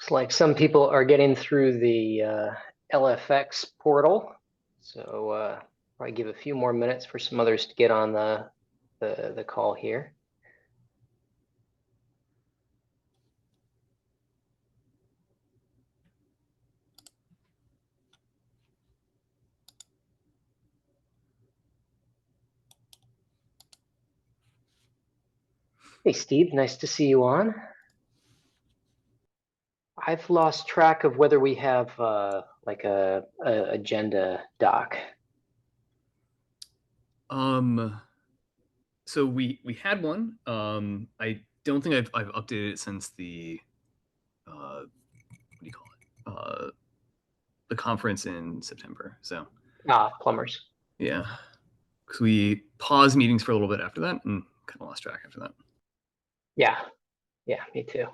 Looks like some people are getting through the LFX portal, so probably give a few more minutes for some others to get on the call here. Hey, Steve, nice to see you on. I've lost track of whether we have like a agenda doc. So we had one. I don't think I've updated it since the what do you call it? The conference in September. So Plumbers. yeah, because we paused meetings for a little bit after that and kind of lost track after that. Yeah, me too.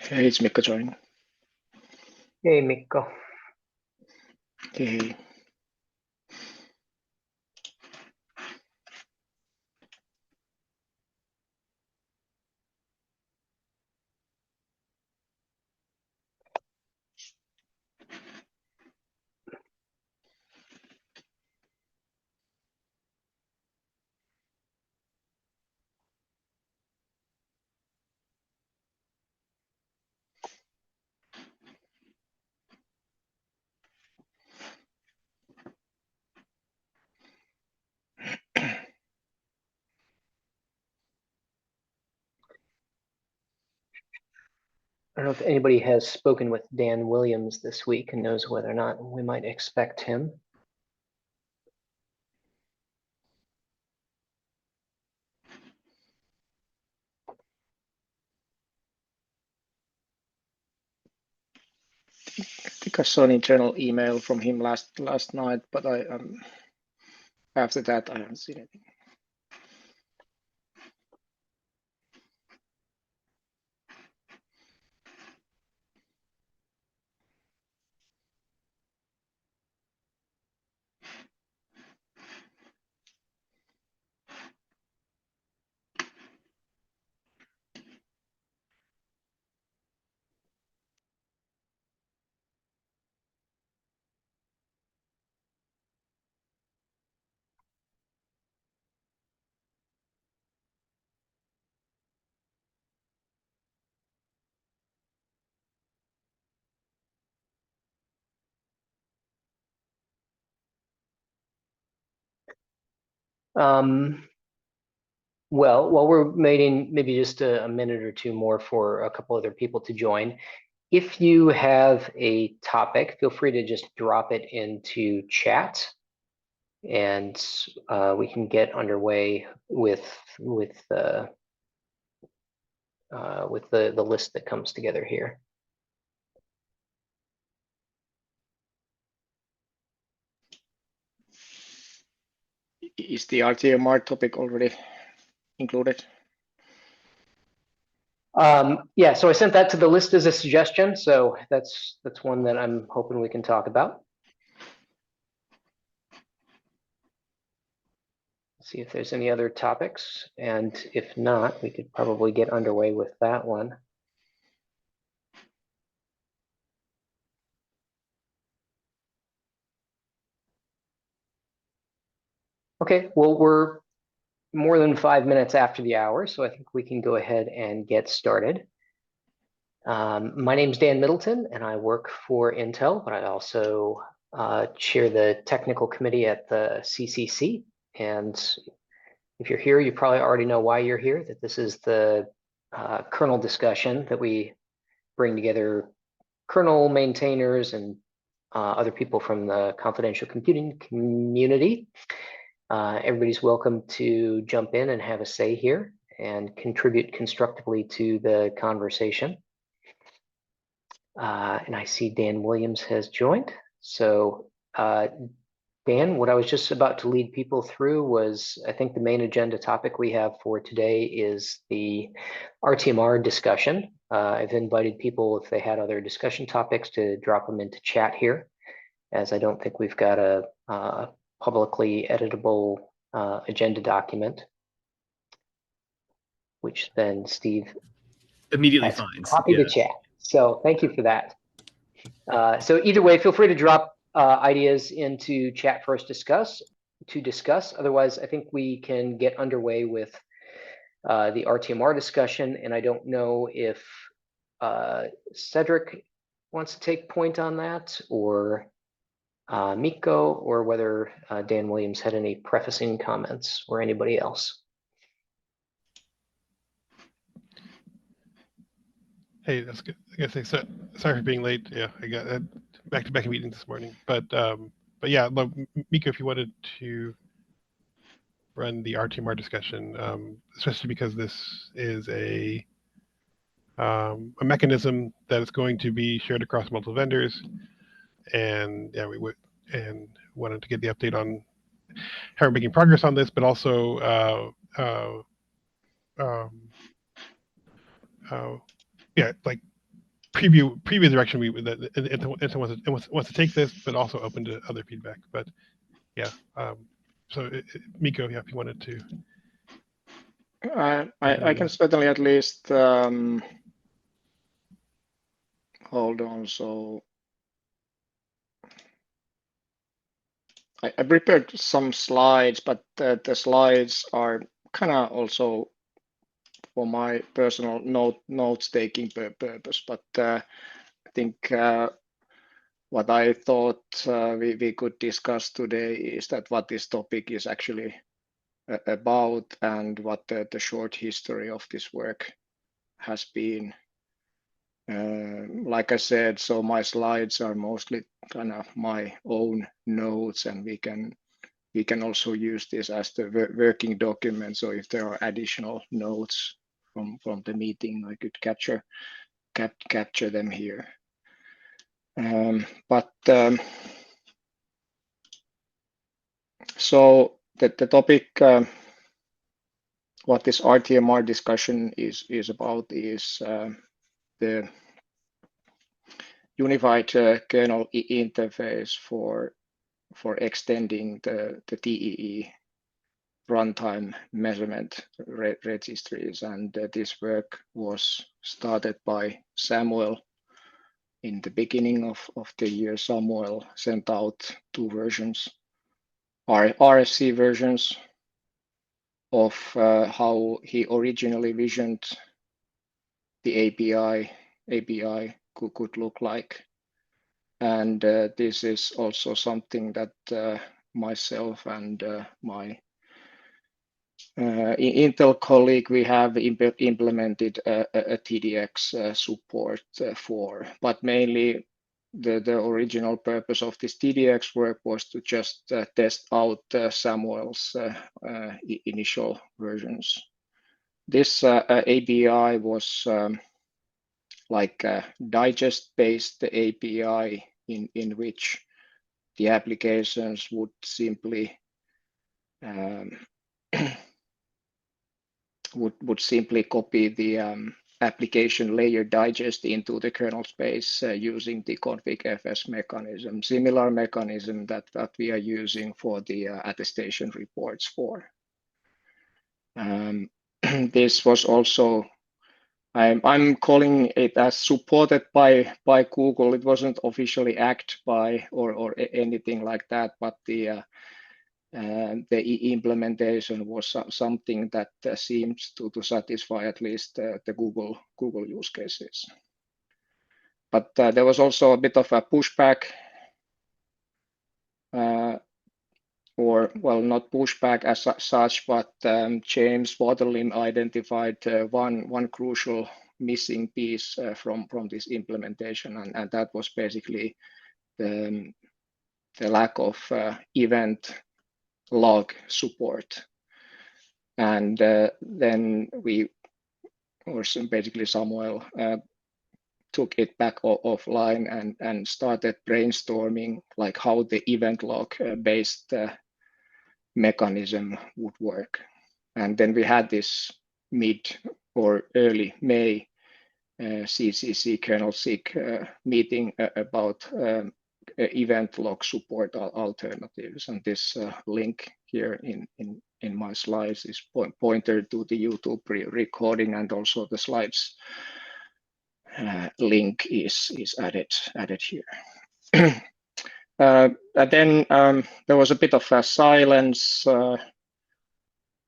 Hey, it's Mikko joining. Hey, Mikko. Hey. I don't know if anybody has spoken with Dan Williams this week and knows whether or not we might expect him. I think I saw an internal email from him last night, but I after that I haven't seen anything. Well, while we're waiting, maybe just a minute or two more for a couple other people to join. If you have a topic, feel free to just drop it into chat, and we can get underway with the list that comes together here. Is the RTMR topic already included? Yeah, so I sent that to the list as a suggestion, so that's one that I'm hoping we can talk about. See if there's any other topics, and if not, we could probably get underway with that one. Okay, well, we're more than 5 minutes after the hour, so I think we can go ahead and get started. My name's Dan Middleton, and I work for Intel, but I also chair the technical committee at the CCC. And if you're here, you probably already know why you're here, that this is the kernel discussion that we bring together kernel maintainers and other people from the confidential computing community. Everybody's welcome to jump in and have a say here and contribute constructively to the conversation. And I see Dan Williams has joined. So Dan, what I was just about to lead people through was, I think the main agenda topic we have for today is the RTMR discussion. I've invited people, if they had other discussion topics, to drop them into chat here, as I don't think we've got a publicly editable agenda document, which then Steve Immediately has finds. copied the chat. So thank you for that. So either way, feel free to drop ideas into chat for us to discuss. Otherwise, I think we can get underway with the RTMR discussion. And I don't know if Cedric wants to take point on that, or Miko, or whether Dan Williams had any prefacing comments, or anybody else. Hey, that's good. I guess so. Sorry for being late. Yeah, I got back-to-back meetings this morning. But yeah, Miko, if you wanted to run the RTMR discussion, especially because this is a mechanism that is going to be shared across multiple vendors, and yeah, we would and wanted to get the update on how we're making progress on this, but also yeah, like previous direction that wants to take this, but also open to other feedback. But yeah, so Miko, yeah, if you wanted to. I can certainly at least hold on. So I prepared some slides, but the slides are kind of also for my personal notes taking purpose. But I think what I thought we could discuss today is that what this topic is actually about, and what the short history of this work has been. Like I said, so my slides are mostly kind of my own notes, and we can also use this as the working document. So if there are additional notes from the meeting, I could capture them here. So the topic, what this RTMR discussion is about, is the unified kernel interface for extending the TEE runtime measurement registries. And this work was started by Samuel in the beginning of the year. Samuel sent out 2 versions, RFC versions of how he originally visioned the API could look like. And this is also something that myself and my Intel colleague, we have implemented a TDX support for, but mainly the original purpose of this TDX work was to just test out Samuel's initial versions. This API was like a digest-based API in which the applications would simply would simply copy the application layer digest into the kernel space using the config-fs mechanism, similar mechanism that we are using for the attestation reports for. This was also, I'm calling it as supported by Google. It wasn't officially acked by or anything like that, but the implementation was something that seems to satisfy at least the Google use cases. But there was also a bit of a pushback, or well, not pushback as such, but James Waterlim identified one crucial missing piece from this implementation, and that was basically the lack of event log support. And then we, or basically Samuel, took it back offline and started brainstorming like how the event log based mechanism would work. And then we had this mid or early May CCC Kernel SIG meeting about event log support alternatives. And this link here in my slides is pointer to the YouTube recording, and also the slides link is added here. And then there was a bit of a silence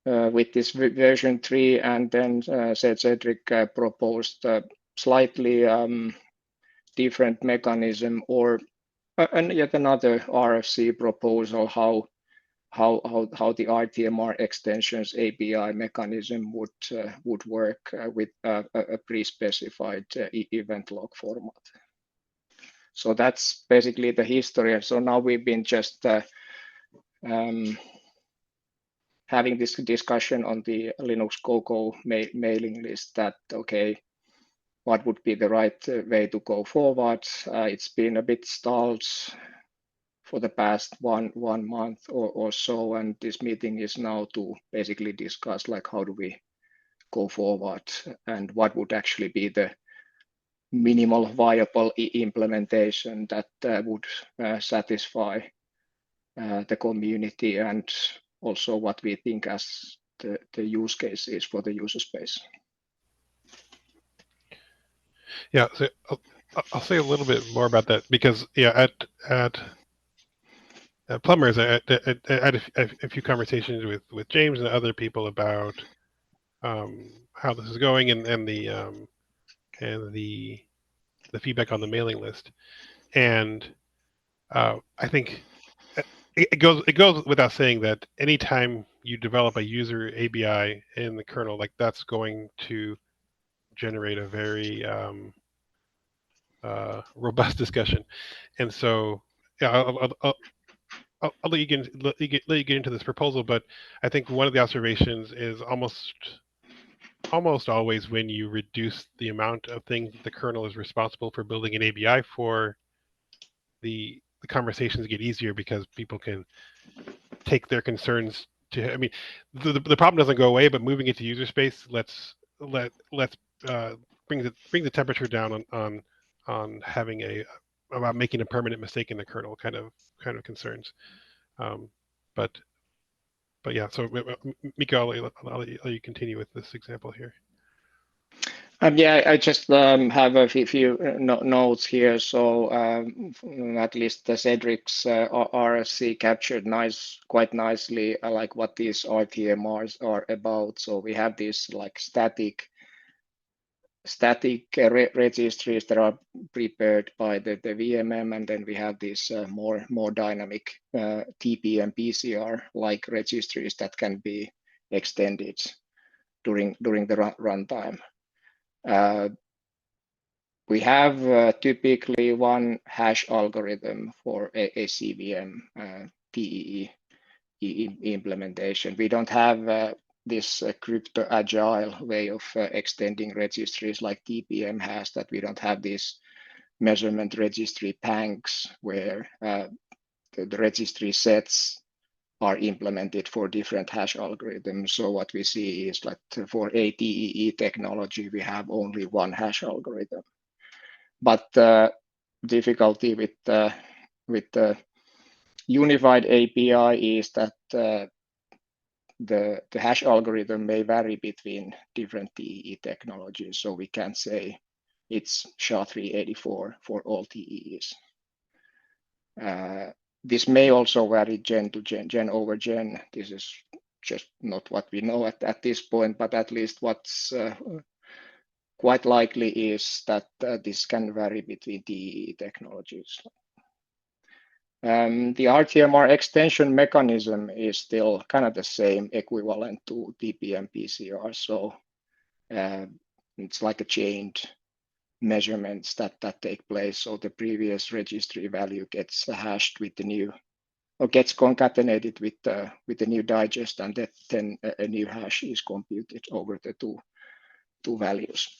with this version 3, and then Cedric proposed a slightly different mechanism, or and yet another RFC proposal how the RTMR extensions API mechanism would work with a pre-specified event log format. So that's basically the history. So now we've been just having this discussion on the Linux Cocoa mailing list that, okay, what would be the right way to go forward? It's been a bit stalled for the past one month or so, and this meeting is now to basically discuss like how do we go forward and what would actually be the minimal viable implementation that would satisfy the community, and also what we think as the use case is for the user space. Yeah, so I'll say a little bit more about that, because yeah, at Plumbers, I had a few conversations with James and other people about how this is going, and the feedback on the mailing list, and I think it goes without saying that anytime you develop a user ABI in the kernel, like that's going to generate a very robust discussion, and so yeah, I'll let you get into this proposal, but I think one of the observations is almost always when you reduce the amount of things that the kernel is responsible for building an ABI for, the conversations get easier because people can take their concerns to. I mean, the problem doesn't go away, but moving it to user space let's bring the temperature down on having about making a permanent mistake in the kernel kind of concerns. But yeah, so Miko, I'll let you continue with this example here. Yeah, I just have a few notes here. So at least the Cedric's RFC captured quite nicely like what these RTMRs are about. So we have these like static registries that are prepared by the VMM, and then we have these more dynamic TP and PCR like registries that can be extended during the runtime. We have typically one hash algorithm for a CVM TEE implementation. We don't have this crypto agile way of extending registries like TPM has, that we don't have these measurement registry banks where the registry sets are implemented for different hash algorithms. So what we see is that for ATEE technology, we have only one hash algorithm. But the difficulty with the unified API is that the hash algorithm may vary between different TEE technologies. So we can't say it's SHA-384 for all TEEs. This may also vary gen to gen over gen. This is just not what we know at this point, but at least what's quite likely is that this can vary between TEE technologies. The RTMR extension mechanism is still kind of the same, equivalent to TPM PCR. So it's like a chained measurements that take place. So the previous registry value gets hashed with the new, or gets concatenated with the new digest, and then a new hash is computed over the two values.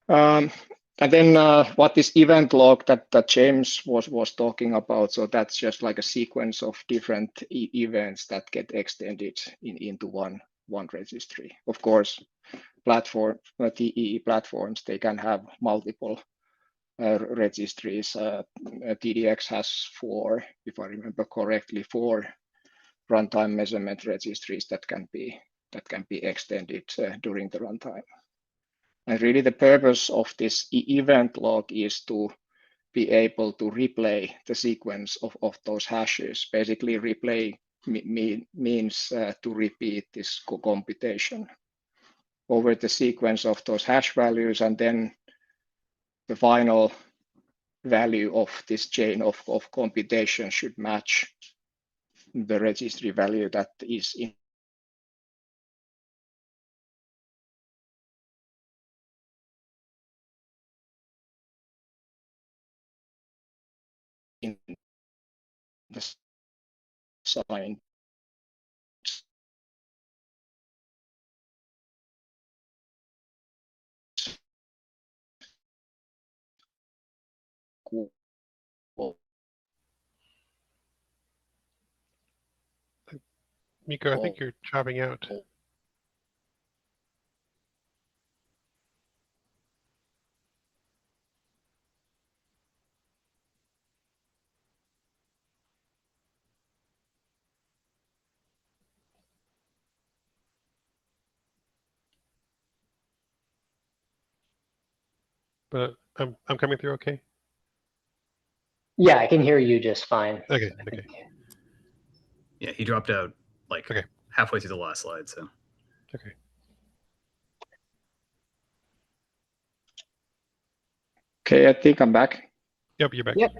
And then what this event log that James was talking about, so that's just like a sequence of different events that get extended into one registry. Of course, TEE platforms, they can have multiple registries. TDX has 4, if I remember correctly, 4 runtime measurement registries that can be extended during the runtime. And really the purpose of this event log is to be able to replay the sequence of those hashes. Basically, replay means to repeat this computation over the sequence of those hash values, and then the final value of this chain of computation should match the registry value that is in the signed Miko, I think you're chopping out. But I'm coming through okay? Yeah, I can hear you just fine. Okay, okay. Yeah, he dropped out like Okay. halfway through the last slide. So Okay. Okay, I think I'm back. Yep, you're back. Yep.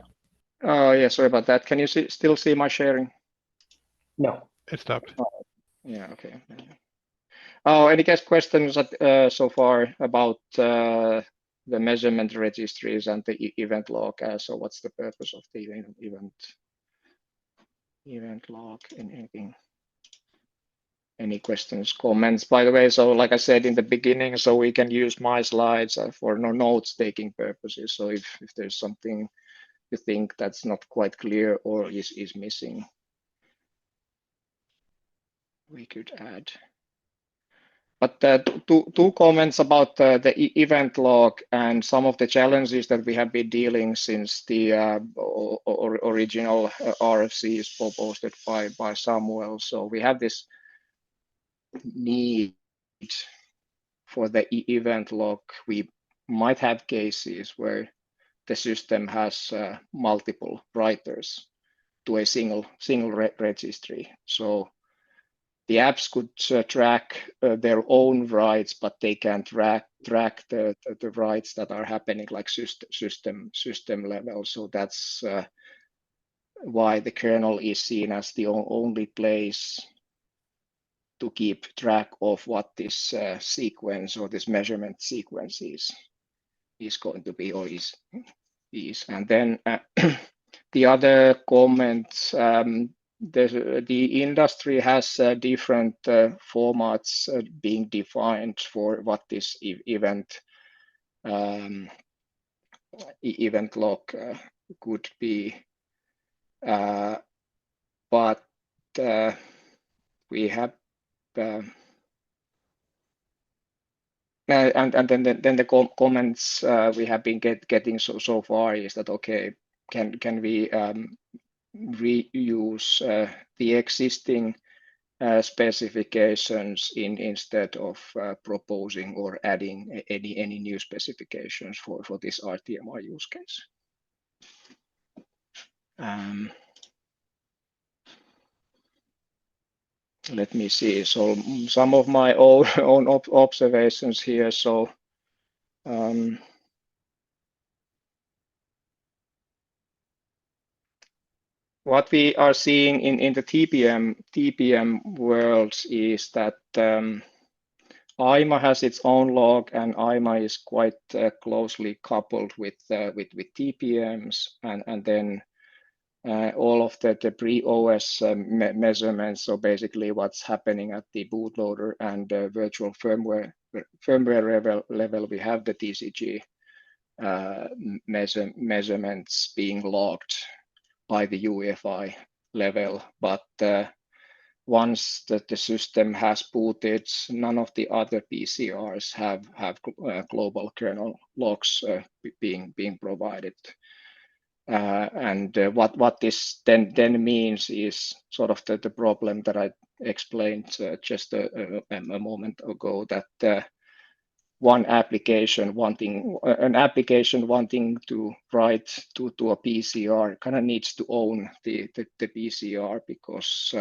Oh, yeah, sorry about that. Can you still see my sharing? No. It stopped. Yeah, okay. Oh, any guys questions so far about the measurement registries and the event log? So what's the purpose of the event log? Anything? Any questions, comments? By the way, so like I said in the beginning, so we can use my slides for notes taking purposes. So if there's something you think that's not quite clear or is missing, we could add. But two comments about the event log and some of the challenges that we have been dealing since the original RFC is proposed by Samuel. So we have this need for the event log. We might have cases where the system has multiple writers to a single registry. So the apps could track their own writes, but they can't track the writes that are happening like system level. So that's why the kernel is seen as the only place to keep track of what this sequence or this measurement sequence is going to be or is. And then the other comments, the industry has different formats being defined for what this event log could be, but we have and then the comments we have been getting so far is that okay, can we reuse the existing specifications instead of proposing or adding any new specifications for this RTMR use case. Let me see. So some of my own observations here. So what we are seeing in the TPM worlds is that IMA has its own log, and IMA is quite closely coupled with TPMs, and then all of the pre-OS measurements. So basically, what's happening at the bootloader and virtual firmware level, we have the TCG measurements being logged by the UEFI level, but once the system has booted, none of the other PCRs have global kernel logs being provided. And what this then means is sort of the problem that I explained just a moment ago, that an application wanting to write to a PCR kind of needs to own the PCR, because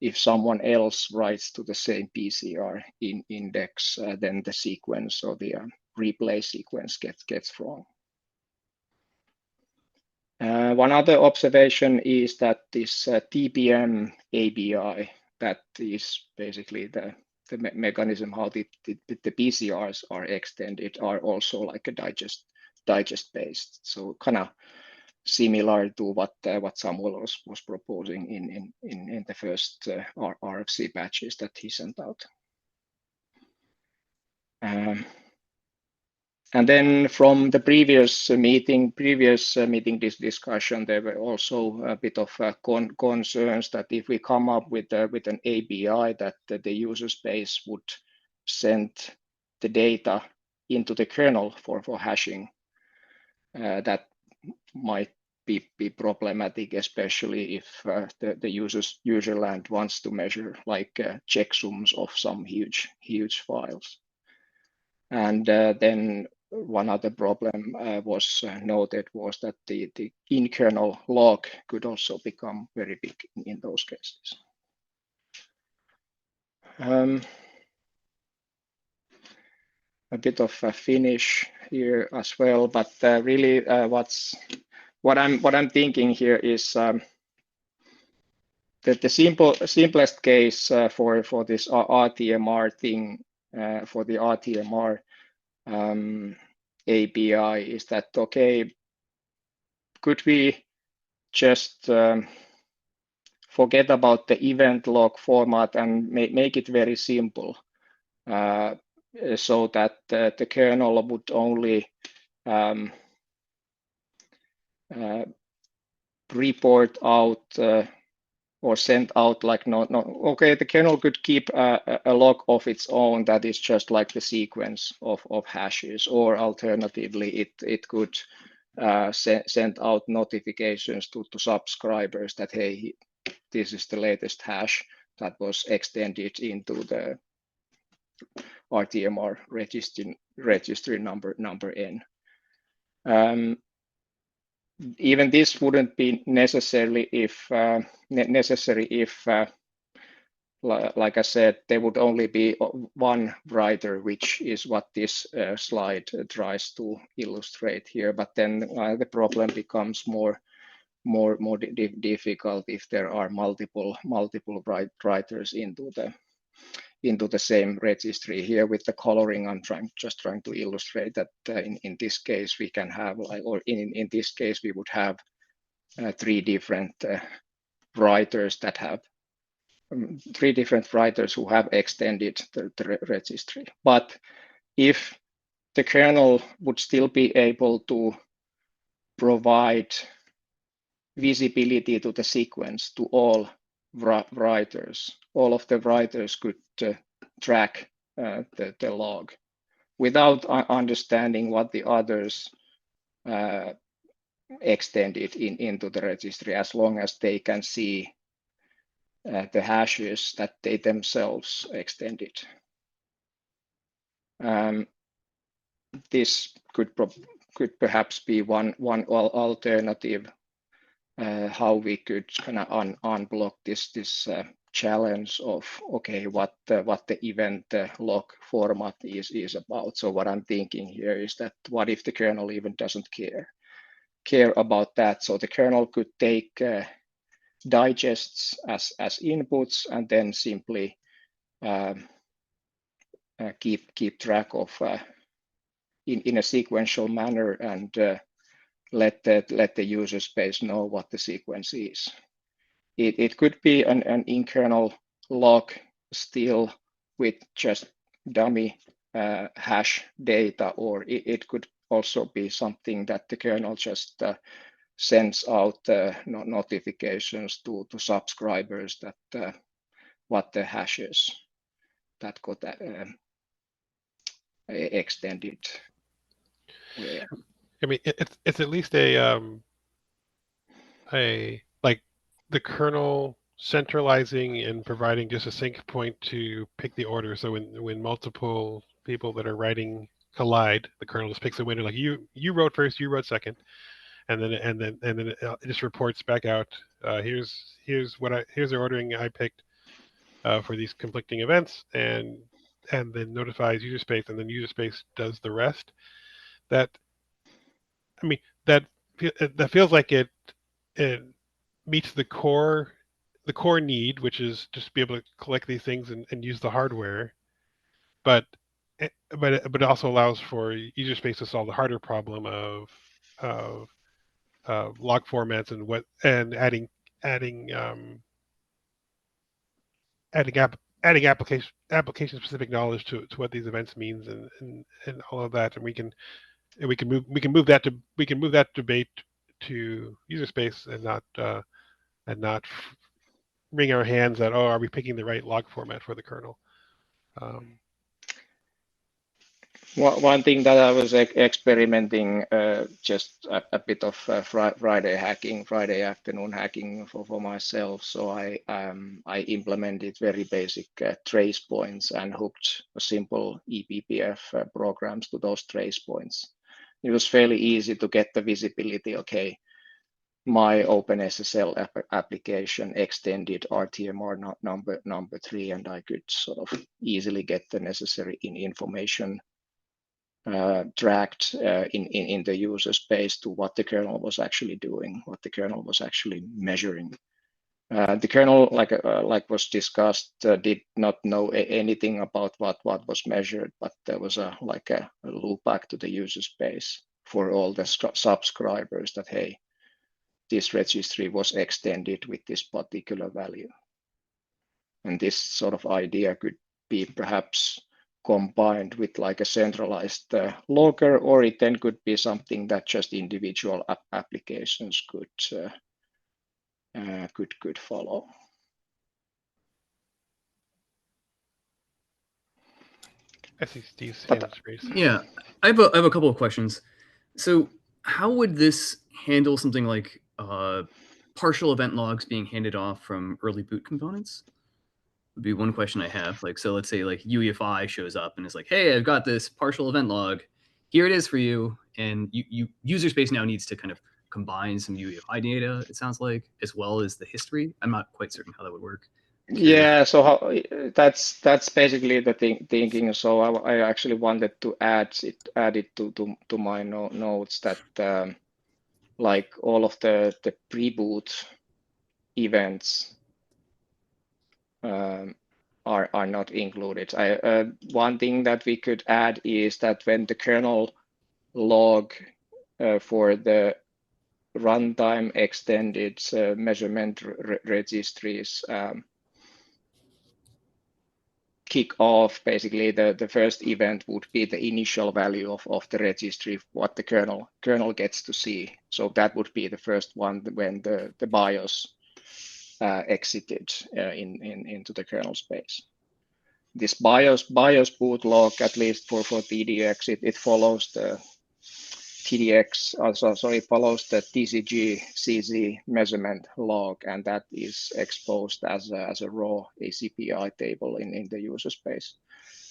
if someone else writes to the same PCR in index, then the sequence or the replay sequence gets wrong. One other observation is that this TPM ABI, that is basically the mechanism how the PCRs are extended, are also like a digest based. So kind of similar to what Samuel was proposing in the first RFC batches that he sent out. And then from the previous meeting discussion, there were also a bit of concerns that if we come up with an ABI, that the user space would send the data into the kernel for hashing. That might be problematic, especially if the user land wants to measure like checksums of some huge files. And then one other problem was noted was that the in-kernel log could also become very big in those cases. A bit of a finish here as well, but really what I'm thinking here is that the simplest case for this RTMR thing, for the RTMR API, is that, okay, could we just forget about the event log format and make it very simple, so that the kernel would only report out or send out like okay, the kernel could keep a log of its own that is just like the sequence of hashes, or alternatively it could send out notifications to subscribers that, hey, this is the latest hash that was extended into the RTMR registry number N. Even this wouldn't be necessary if, like I said, there would only be one writer, which is what this slide tries to illustrate here. But then the problem becomes more difficult if there are multiple writers into the same registry. Here with the coloring, I'm just trying to illustrate that in this case we can have, or in this case we would have 3 different writers that have 3 different writers who have extended the registry. But if the kernel would still be able to provide visibility to the sequence to all writers, all of the writers could track the log without understanding what the others extended into the registry, as long as they can see the hashes that they themselves extended. This could perhaps be one alternative how we could kind of unblock this challenge of, okay, what the event log format is about. So what I'm thinking here is that what if the kernel even doesn't care about that? So the kernel could take digests as inputs and then simply keep track of in a sequential manner and let the user space know what the sequence is. It could be an in-kernel log still with just dummy hash data, or it could also be something that the kernel just sends out notifications to subscribers that what the hash is that got extended. Where? I mean, it's at least a like the kernel centralizing and providing just a sync point to pick the order. So when multiple people that are writing collide, the kernel just picks a winner. Like you wrote first, you wrote second, and then it just reports back out. Here's the ordering I picked for these conflicting events, and then notifies user space, and then user space does the rest. That feels like it meets the core need, which is just to be able to collect these things and use the hardware, but it also allows for user space to solve the harder problem of log formats and adding application specific knowledge to what these events means and all of that, and we can move that debate to user space and not wring our hands that, oh, are we picking the right log format for the kernel? One thing that I was experimenting, just a bit of Friday afternoon hacking for myself. So I implemented very basic trace points and hooked a simple eBPF programs to those trace points. It was fairly easy to get the visibility. Okay, my OpenSSL application extended RTMR number 3, and I could sort of easily get the necessary information dragged in the user space to what the kernel was actually doing, what the kernel was actually measuring. The kernel, like was discussed, did not know anything about what was measured, but there was a loop back to the user space for all the subscribers that, hey, this registry was extended with this particular value. And this sort of idea could be perhaps combined with like a centralized logger, or it then could be something that just individual applications could follow. I see Steve's hands raised. Yeah, I have a couple of questions. So how would this handle something like partial event logs being handed off from early boot components? Would be one question I have. Like, so let's say like UEFI shows up and is like, hey, I've got this partial event log. Here it is for you. And user space now needs to kind of combine some UEFI data, it sounds like, as well as the history. I'm not quite certain how that would work. Yeah, so that's basically the thinking. So I actually wanted to add it to my notes that like all of the pre-boot events are not included. One thing that we could add is that when the kernel log for the runtime extended measurement registries kick off, basically the first event would be the initial value of the registry, what the kernel gets to see. So that would be the first one when the BIOS exited into the kernel space. This BIOS boot log, at least for TDX, it follows the TDX, so it follows the TCG CZ measurement log, and that is exposed as a raw ACPI table in the user space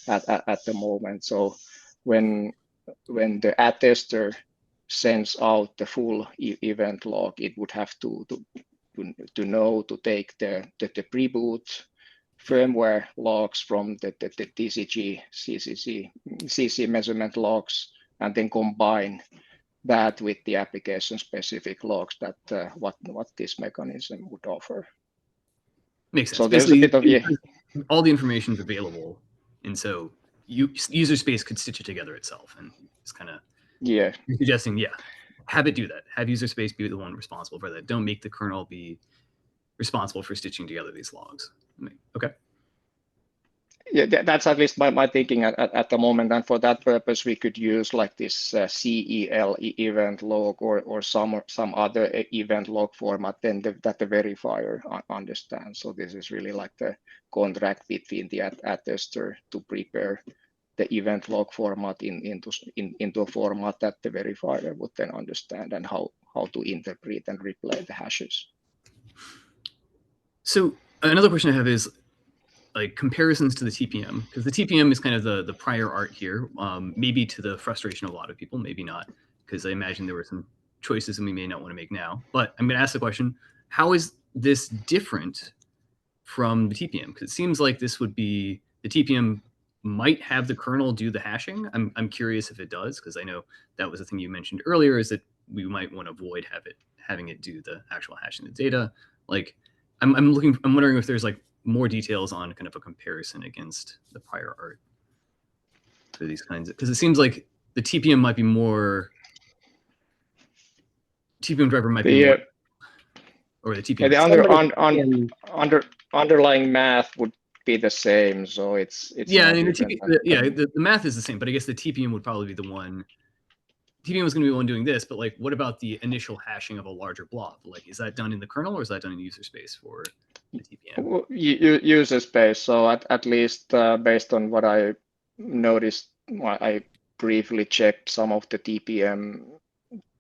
at the moment. So when the attester sends out the full event log, it would have to know to take the pre-boot firmware logs from the TCG CC measurement logs, and then combine that with the application specific logs that what this mechanism would offer. Makes sense. So there's a bit of all the information is available, and so user space could stitch it together itself, and it's kind of suggesting have it do that. Have user space be the one responsible for that. Don't make the kernel be responsible for stitching together these logs. Okay. Yeah, that's at least my thinking at the moment. And for that purpose, we could use like this CEL event log or some other event log format then that the verifier understands. So this is really like the contract between the attester to prepare the event log format into a format that the verifier would then understand and how to interpret and replay the hashes. So another question I have is like comparisons to the TPM, because the TPM is kind of the prior art here, maybe to the frustration of a lot of people, maybe not, because I imagine there were some choices that we may not want to make now. But I'm going to ask the question, how is this different from the TPM? Because it seems like this would be, the TPM might have the kernel do the hashing. I'm curious if it does, because I know that was the thing you mentioned earlier, is that we might want to avoid having it do the actual hashing of the data. Like, I'm wondering if there's like more details on kind of a comparison against the prior art for these kinds of, because it seems like the TPM might be more, TPM driver might be more, or the TPM. The underlying math would be the same, so it's yeah, I mean, the math is the same, but I guess the TPM would probably be the one. TPM was going to be the one doing this, but like, what about the initial hashing of a larger blob? Like, is that done in the kernel or is that done in user space for the TPM? User space. So at least based on what I noticed, I briefly checked some of the TPM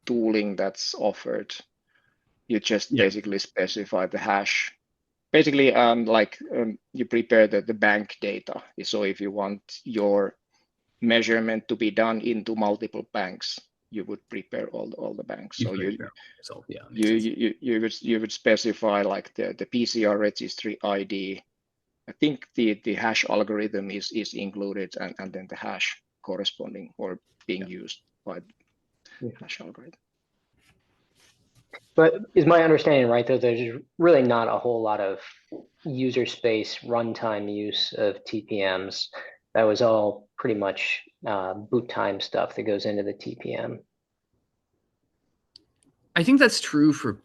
tooling that's offered. You just basically specify the hash. Basically, you prepare the bank data. So if you want your measurement to be done into multiple banks, you would prepare all the banks. So you would specify like the PCR registry ID. I think the hash algorithm is included, and then the hash corresponding or being used by the hash algorithm. But is my understanding right, though, there's really not a whole lot of user space runtime use of TPMs. That was all pretty much boot time stuff that goes into the TPM. I think that's true for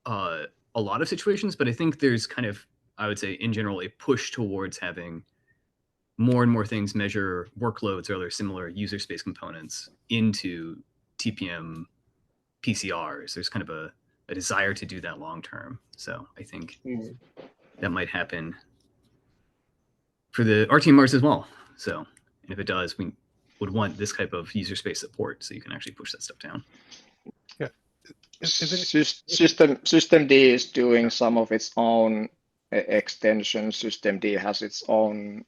a lot of situations, but I think there's kind of, I would say in general, a push towards having more and more things measure workloads or other similar user space components into TPM PCRs. There's kind of a desire to do that long term. So I think that might happen for the RTMRs as well. So, and if it does, we would want this type of user space support so you can actually push that stuff down. Yeah. Systemd is doing some of its own extensions. Systemd has its own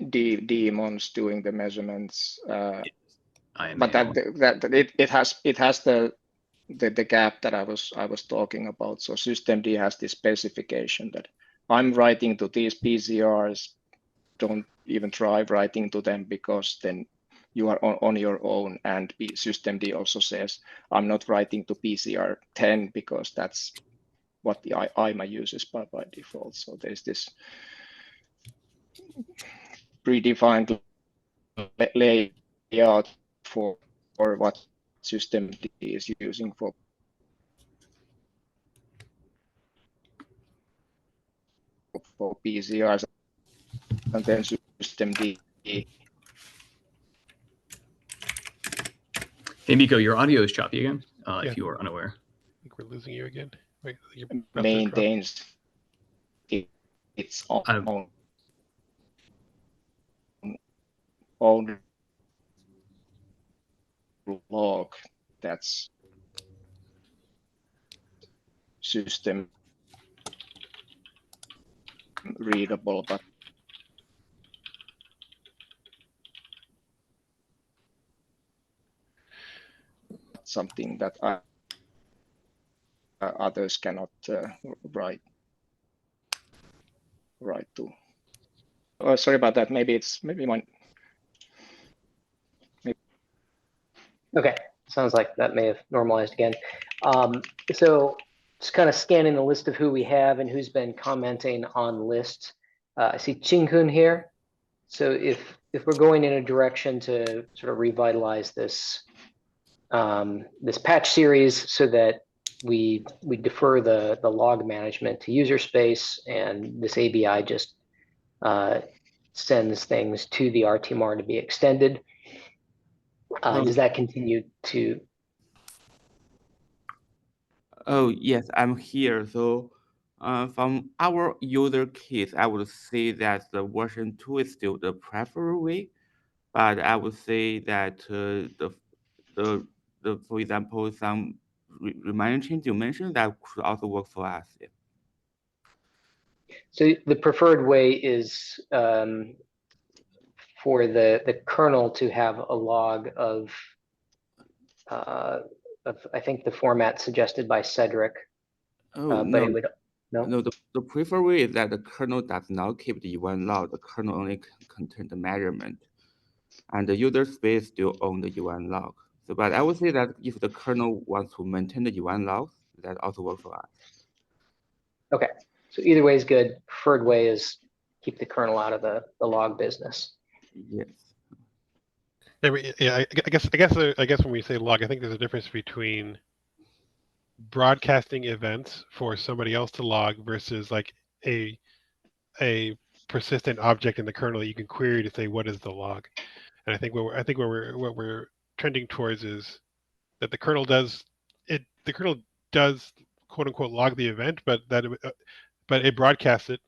daemons doing the measurements. But it has the gap that I was talking about. So Systemd has this specification that I'm writing to these PCRs. Don't even try writing to them, because then you are on your own. And Systemd also says I'm not writing to PCR 10 because that's what the IMA uses by default. So there's this predefined layout for what Systemd is using for PCRs, and then Systemd. Hey Miko, your audio is choppy again. If you are unaware. I think we're losing you again. Wait, Maintains its own log that's system readable, but something that others cannot write to. Oh, sorry about that. Maybe one. Okay, sounds like that may have normalized again. So just kind of scanning the list of who we have and who's been commenting on lists. I see Chinghun here. So if we're going in a direction to sort of revitalize this this patch series so that we defer the log management to user space, and this ABI just sends things to the RTMR to be extended. Does that continue to? Oh, yes, I'm here. So from our user case, I would say that the version 2 is still the preferred way, but I would say that the for example, some reminder change you mentioned that could also work for us. Yeah. So the preferred way is for the kernel to have a log of I think the format suggested by Cedric, Oh, but no. it would No, the preferred way is that the kernel does not keep the U1 log. The kernel only contains the measurement, and the user space still own the U1 log. So, but I would say that if the kernel wants to maintain the U1 log, that also works for us. Okay, so either way is good. Preferred way is keep the kernel out of the log business. Yes. Yeah, I guess when we say log, I think there's a difference between broadcasting events for somebody else to log versus like a persistent object in the kernel that you can query to say what is the log. And I think what we're trending towards is that the kernel does quote unquote log the event, but it broadcasts it,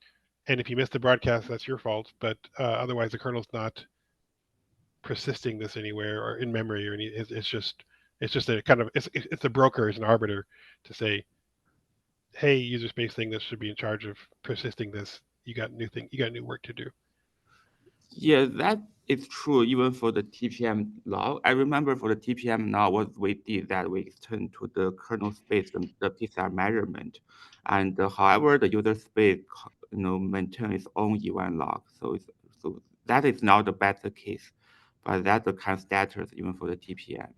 and if you miss the broadcast, that's your fault. But otherwise, the kernel's not persisting this anywhere or in memory or any. It's just a kind of it's a broker, it's an arbiter to say, hey, user space thing that should be in charge of persisting this. You got new work to do. Yeah, that is true even for the TPM log. I remember for the TPM log, what we did that we extend to the kernel space the PCR measurement, and however the user space maintain its own E1 log. So that is not the better case, but that's the current status even for the TPM.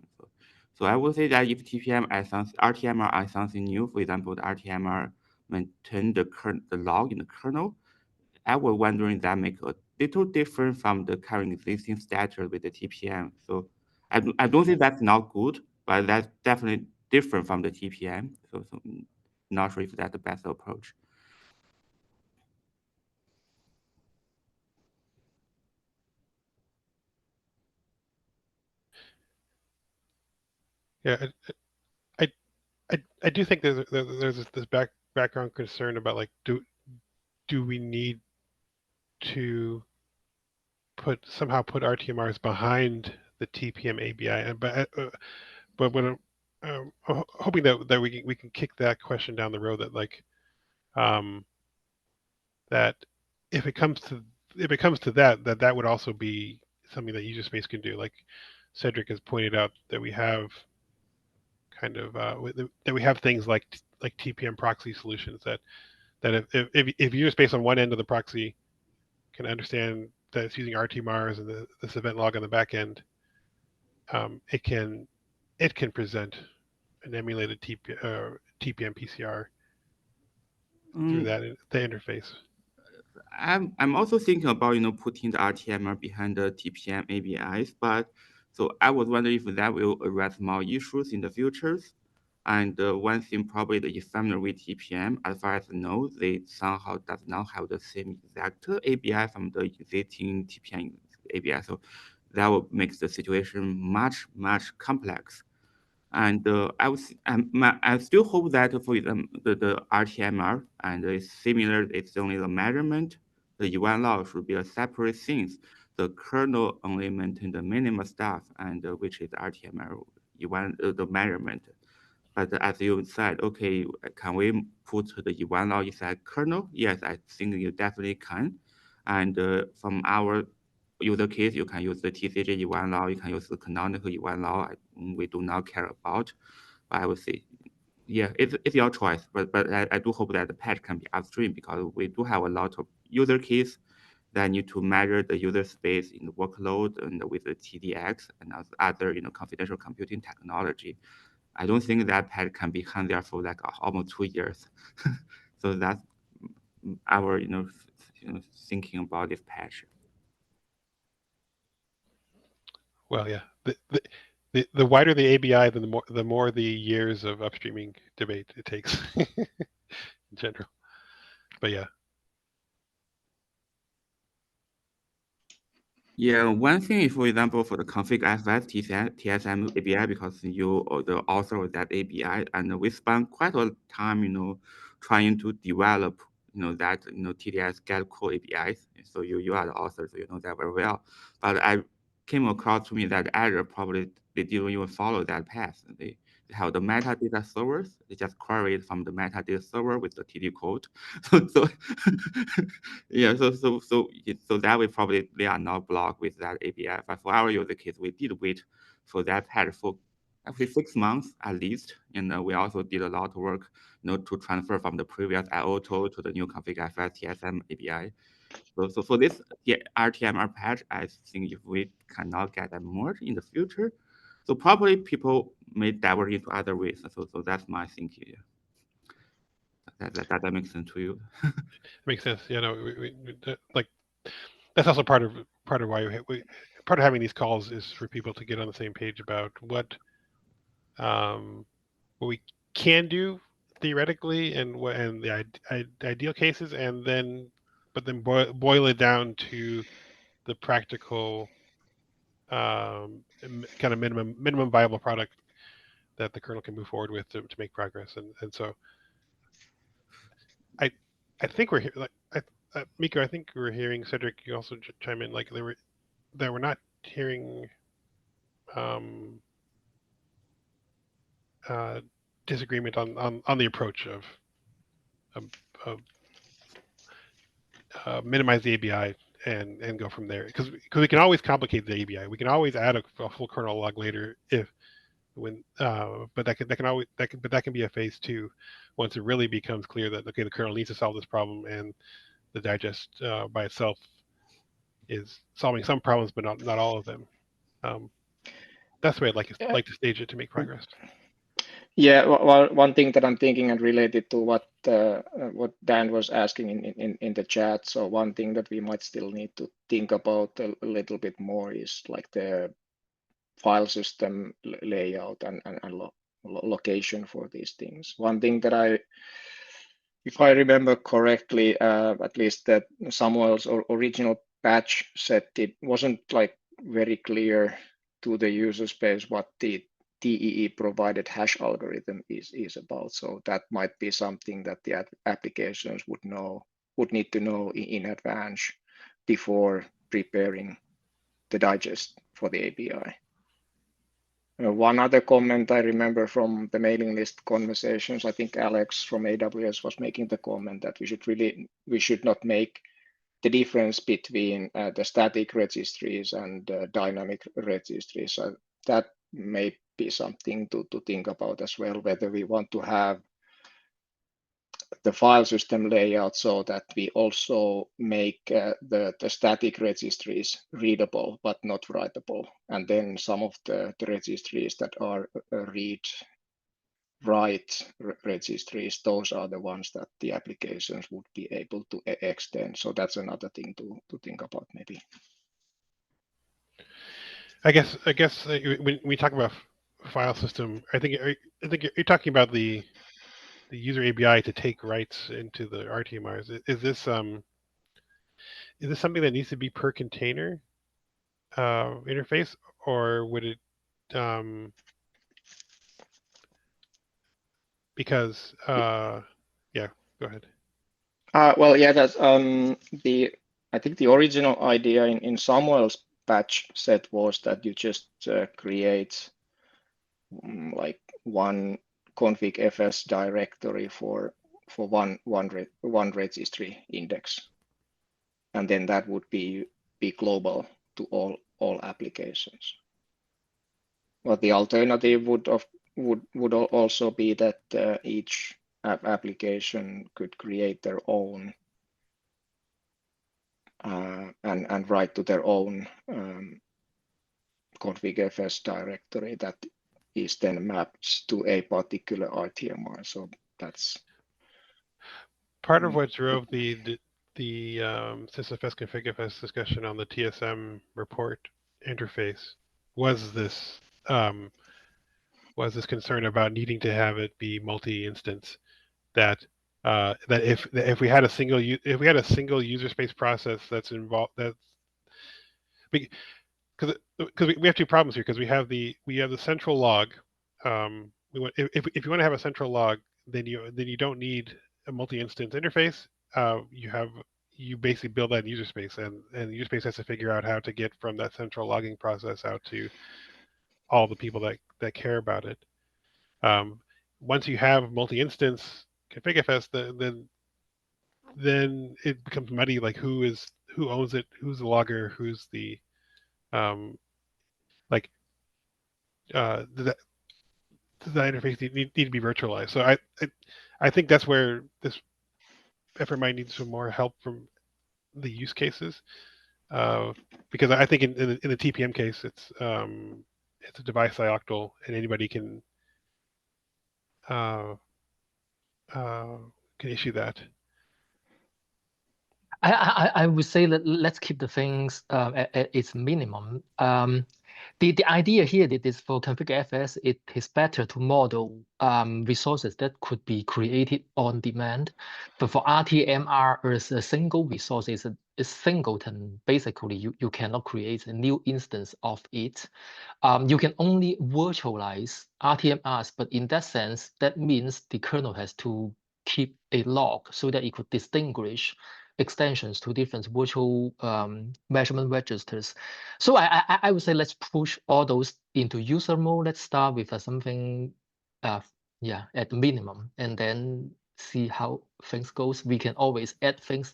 So I would say that if TPM adds RTMR adds something new, for example, the RTMR maintain the log in the kernel, I was wondering that make a little different from the current existing status with the TPM. So I don't think that's not good, but that's definitely different from the TPM. So not sure if that's the best approach. Yeah, I do think there's this background concern about like do we need to somehow put RTMRs behind the TPM ABI, but when I'm hoping that we can kick that question down the road, that like that if it comes to that would also be something that user space can do. Like Cedric has pointed out that we have kind of that we have things like TPM proxy solutions that if user space on one end of the proxy can understand that it's using RTMARs and this event log on the back end, it can present an emulated TPM PCR through the interface. I'm also thinking about putting the RTMR behind the TPM ABIs, but so I was wondering if that will address more issues in the futures. And one thing probably the ephemeral with TPM, as far as I know, they somehow does not have the same exact ABI from the existing TPM ABI. So that will make the situation much complex. And I still hope that for the RTMR and it's similar, it's only the measurement. The U1 log should be a separate thing. The kernel only maintain the minimum stuff, and which is RTMR U1 the measurement. But as you said, okay, can we put the U1 log inside kernel? Yes, I think you definitely can. And from our user case, you can use the TCG U1 log, you can use the canonical U1 log. We do not care about. But I would say, yeah, it's your choice. But I do hope that the patch can be upstream because we do have a lot of user case that need to measure the user space in the workload and with the TDX and other confidential computing technology. I don't think that patch can be hung there for like almost 2 years. So that's our thinking about this patch. Well, yeah, the wider the ABI, the more the years of upstreaming debate it takes in general. But yeah. Yeah, one thing is, for example, for the config FS TSM API, because you are the author of that API, and we spent quite a time, trying to develop, that, TDS get cool APIs. So you are the author, so you know that very well. But I came across to me that Azure probably they didn't even follow that path. They have the metadata servers. They just query it from the metadata server with the TD code. So yeah, so that way probably they are not blocked with that API. But for our user case, we did wait for that patch for actually 6 months at least, and we also did a lot of work, to transfer from the previous IOTO to the new config FS TSM API. So for this RTMR patch, I think if we cannot get them merged in the future, so probably people may diverge into other ways. So that's my thinking. Yeah. That makes sense to you. Makes sense. Yeah, no, like that's also part of why part of having these calls is for people to get on the same page about what we can do theoretically and the ideal cases, and then boil it down to the practical kind of minimum viable product that the kernel can move forward with to make progress. And so I think we're here, like Miko, I think we're hearing Cedric. You also chime in, like we're not hearing disagreement on the approach of minimize the ABI and go from there, because we can always complicate the ABI. We can always add a full kernel log later but that can be a phase 2 once it really becomes clear that, okay, the kernel needs to solve this problem, and the digest by itself is solving some problems but not all of them. That's the way I'd like to stage it to make progress. Yeah, well, one thing that I'm thinking, and related to what Dan was asking in the chat. So one thing that we might still need to think about a little bit more is like the file system layout and location for these things. One thing that if I remember correctly, at least that Samuel's original patch said it wasn't like very clear to the user space what the TEE provided hash algorithm is about. So that might be something that the applications would need to know in advance before preparing the digest for the API. One other comment I remember from the mailing list conversations, I think Alex from AWS was making the comment that we should not make the difference between the static registries and dynamic registries. So that may be something to think about as well, whether we want to have the file system layout so that we also make the static registries readable but not writable, and then some of the registries that are read-write registries, those are the ones that the applications would be able to extend. So that's another thing to think about maybe. I guess when we talk about file system, I think you're talking about the user ABI to take writes into the RTMRs. Is this something that needs to be per container interface, or would it because yeah, go ahead. Well, yeah, that's I think the original idea in Samuel's patch set was that you just create like one config fs directory for one registry index, and then that would be global to all applications. But the alternative would also be that each application could create their own and write to their own config fs directory that is then mapped to a particular RTMR. So that's part of what drove the sysfs config fs discussion on the TSM report interface was this was this concern about needing to have it be multi-instance. That if we had a single user space process that's involved, because we have two problems here, because we have the central log. If you want to have a central log, then you don't need a multi-instance interface. You basically build that in user space, and the user space has to figure out how to get from that central logging process out to all the people that care about it. Once you have multi-instance config.fs, then it becomes muddy, like who owns it, who's the logger, who's the like the interface need to be virtualized. So I think that's where this effort might need some more help from the use cases, because I think in the TPM case, it's a device ioctl, and anybody can issue that. I would say that let's keep the things at its minimum. The idea here that is for config.fs, it is better to model resources that could be created on demand. But for RTMR, as a single resource is a singleton. Basically, you cannot create a new instance of it. You can only virtualize RTMRs, but in that sense, that means the kernel has to keep a log so that it could distinguish extensions to different virtual measurement registers. So I would say let's push all those into user mode. Let's start with something, at the minimum, and then see how things goes. We can always add things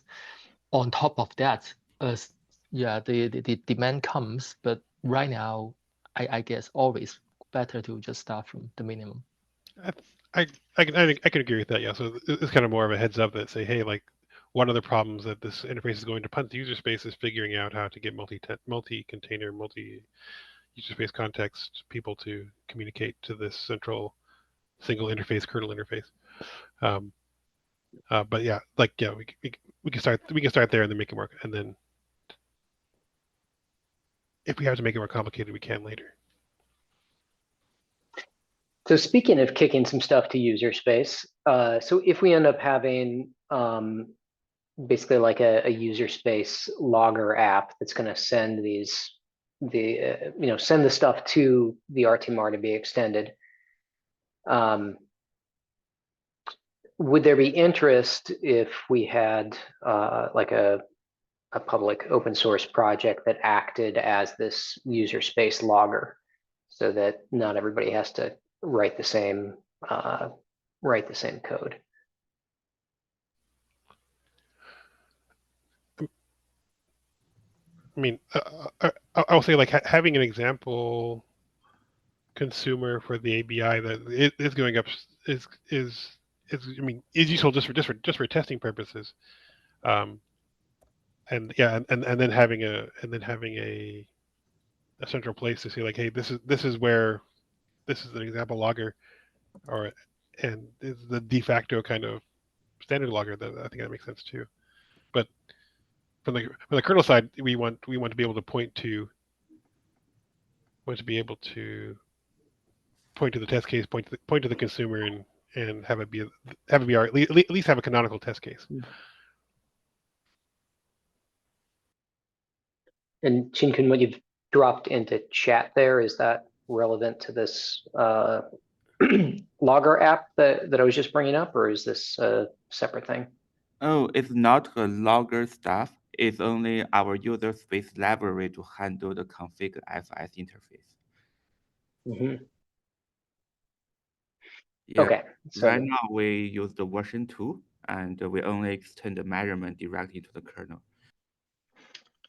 on top of that as the demand comes. But right now, I guess always better to just start from the minimum. I can agree with that. Yeah. So it's kind of more of a heads up that say, hey, like, one of the problems that this interface is going to punt the user space is figuring out how to get multi-container, multi-user space context people to communicate to this central single interface, kernel interface. But yeah, like, yeah, we can start there and then make it work. And then if we have to make it more complicated, we can later. So speaking of kicking some stuff to user space, so if we end up having basically like a user space logger app that's going to send send the stuff to the RTMR to be extended, would there be interest if we had like a public open source project that acted as this user space logger, so that not everybody has to write the same code? I mean, I'll say, like, having an example consumer for the ABI that is going up is useful just for testing purposes, and yeah, and then having a central place to say, like, hey, this is an example logger, and is the de facto kind of standard logger. That I think that makes sense too. But from the kernel side, we want to be able to point to the test case, point to the consumer, and have it be our at least have a canonical test case. And Chinkun, what you've dropped into chat there, is that relevant to this logger app that I was just bringing up, or is this a separate thing? Oh, it's not a logger stuff. It's only our user space library to handle the config.fs interface. Mm-hmm. Yeah. Okay. So right now we use the version 2, and we only extend the measurement directly to the kernel.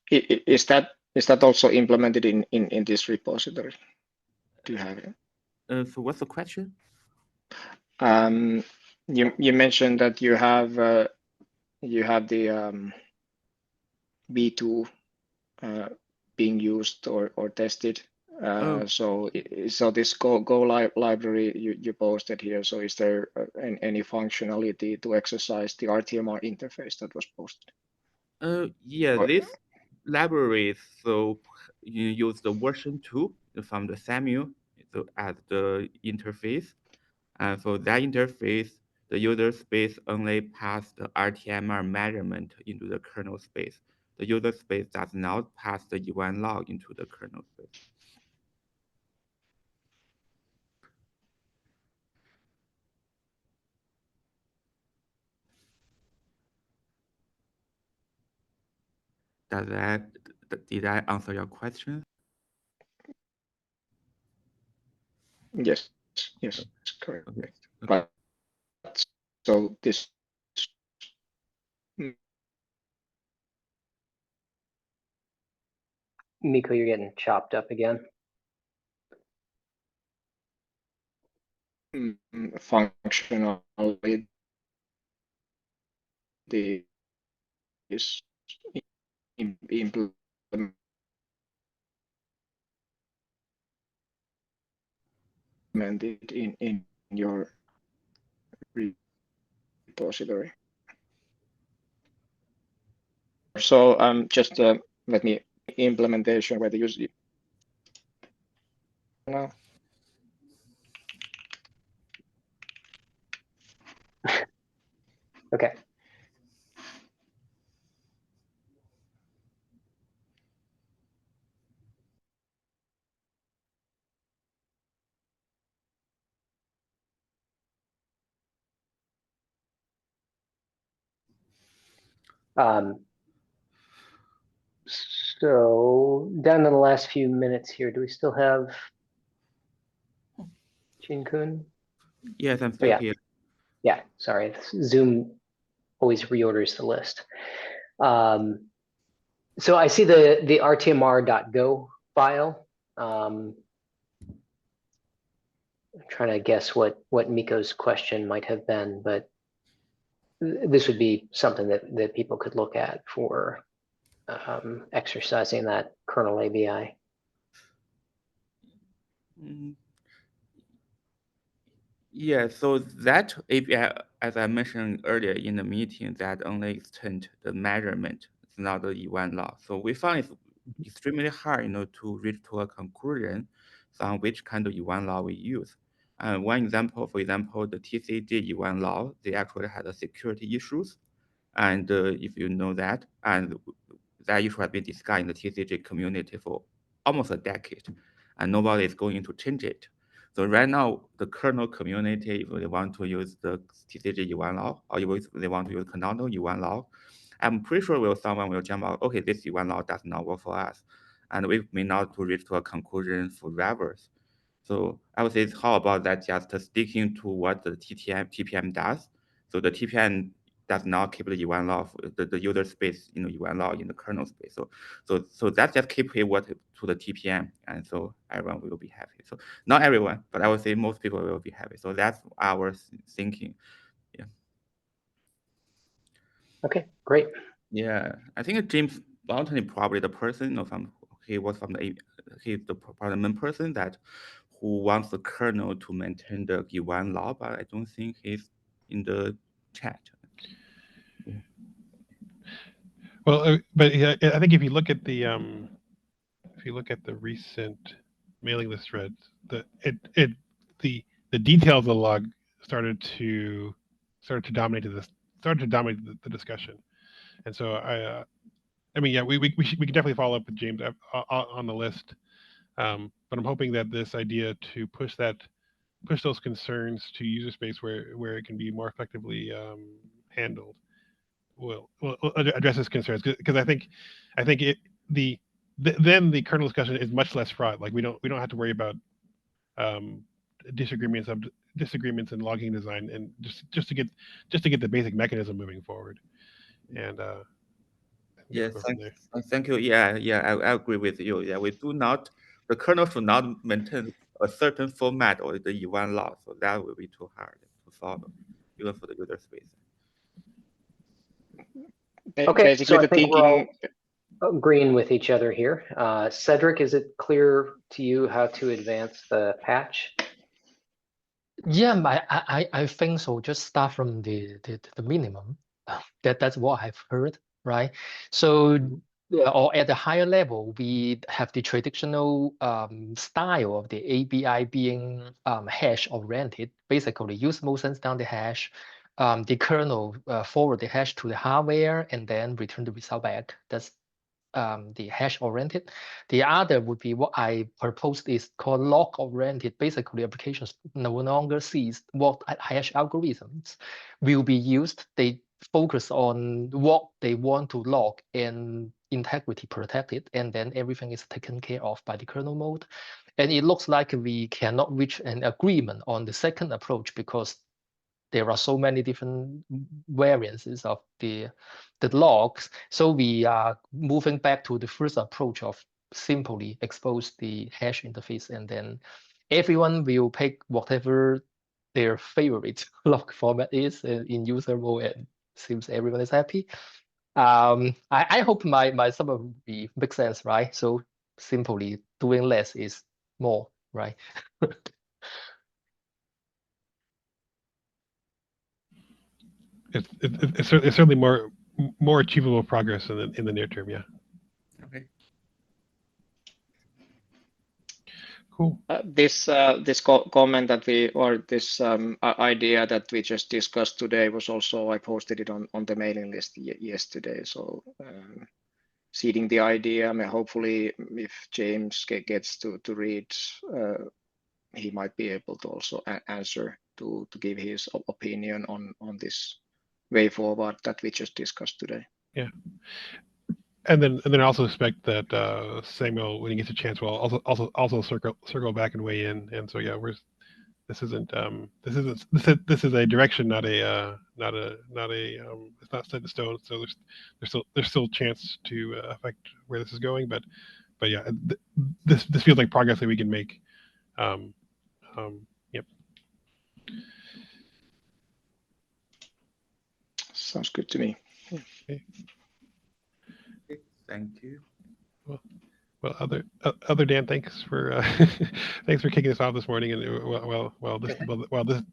Is that also implemented in this repository? Do you have it? So what's the question? You mentioned that you have the V2 being used or tested. So this Go library you posted here. So is there any functionality to exercise the RTMR interface that was posted? Yeah, this library, so you use the version 2 from the SAMU so as the interface. And for that interface, the user space only pass the RTMR measurement into the kernel space. The user space does not pass the event log into the kernel space. Did I answer your question? Yes, yes, correct. Okay. But so this Miko, you're getting chopped up again. functionality is implemented in your repository. So just let me implementation where the user now. Okay. So down to the last few minutes here, do we still have Jin-kun? Yes, I'm still here. Yeah, sorry, Zoom always reorders the list. So I see the rtmr.go file. I'm trying to guess what Miko's question might have been, but this would be something that people could look at for exercising that kernel ABI. Yeah, so that API, as I mentioned earlier in the meeting, that only extend the measurement, it's not the event log. So we found it's extremely hard, to reach to a conclusion on which kind of event log we use. One example, for example, the TCG event log, they actually had a security issues. And if you know that, and that issue has been discussed in the TCG community for almost a decade, and nobody is going to change it. So right now, the kernel community, if they want to use the TCG event log, or if they want to use Kernel event log, I'm pretty sure someone will jump out, okay, this event log does not work for us. And we may not to reach to a conclusion forever. So I would say, how about that just sticking to what the TPM does? So the TPM does not keep the event log, the user space, event log in the kernel space. So that just keep it to the TPM, and so everyone will be happy. So not everyone, but I would say most people will be happy. So that's our thinking. Yeah. Okay, great. Yeah, I think James Bolton is probably the person, he's the main person that who wants the kernel to maintain the event log, but I don't think he's in the chat. Yeah. Well, but yeah, I think if you look at the recent mailing list threads, the details of the log started to dominate the discussion, and so I mean, yeah, we can definitely follow up with James on the list, but I'm hoping that this idea to push those concerns to user space where it can be more effectively handled will address his concerns, because I think then the kernel discussion is much less fraught. Like we don't have to worry about disagreements in logging design, and just to get the basic mechanism moving forward. And yes, thank you. Yeah, I agree with you. Yeah, the kernel should not maintain a certain format or the event log, so that will be too hard to follow, even for the user space. Okay, basically so I the think thinking. we're all agreeing with each other here. Cedric, is it clear to you how to advance the patch? Yeah, I think so. Just start from the minimum. That's what I've heard, right? So or at a higher level, we have the traditional style of the ABI being hash oriented. Basically, use motions down the hash, the kernel forward the hash to the hardware, and then return the result back. That's the hash oriented. The other would be what I proposed is called log oriented. Basically, applications no longer sees what hash algorithms will be used. They focus on what they want to log and integrity protected, and then everything is taken care of by the kernel mode. And it looks like we cannot reach an agreement on the second approach because there are so many different variances of the logs. So we are moving back to the first approach of simply expose the hash interface, and then everyone will pick whatever their favorite log format is in user mode, and seems everyone is happy. I hope my summary makes sense, right? So simply doing less is more, right? It's certainly more achievable progress in the near term. Yeah. Okay. Cool. This comment that we, or this idea that we just discussed today was also, I posted it on the mailing list yesterday. So seeding the idea, I mean, hopefully if James gets to read, he might be able to also answer to give his opinion on this way forward that we just discussed today. Yeah. And then I also expect that Samuel, when he gets a chance, will also circle back and weigh in. And so yeah, this is a direction, not a it's not set in stone. So there's still a chance to affect where this is going. But yeah, this feels like progress that we can make. Yep. Sounds good to me. Okay. Thank you. Well, other Dan, thanks for thanks for kicking us off this morning. And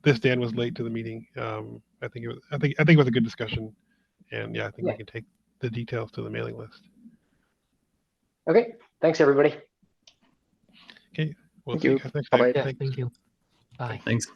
this Dan was late to the meeting. I think it was a good discussion, and yeah, I think we can take the details to the mailing list. Okay, thanks everybody. Okay, we'll Thank see you you. guys next Bye-bye. time. Yeah, thank you. Bye. Thanks.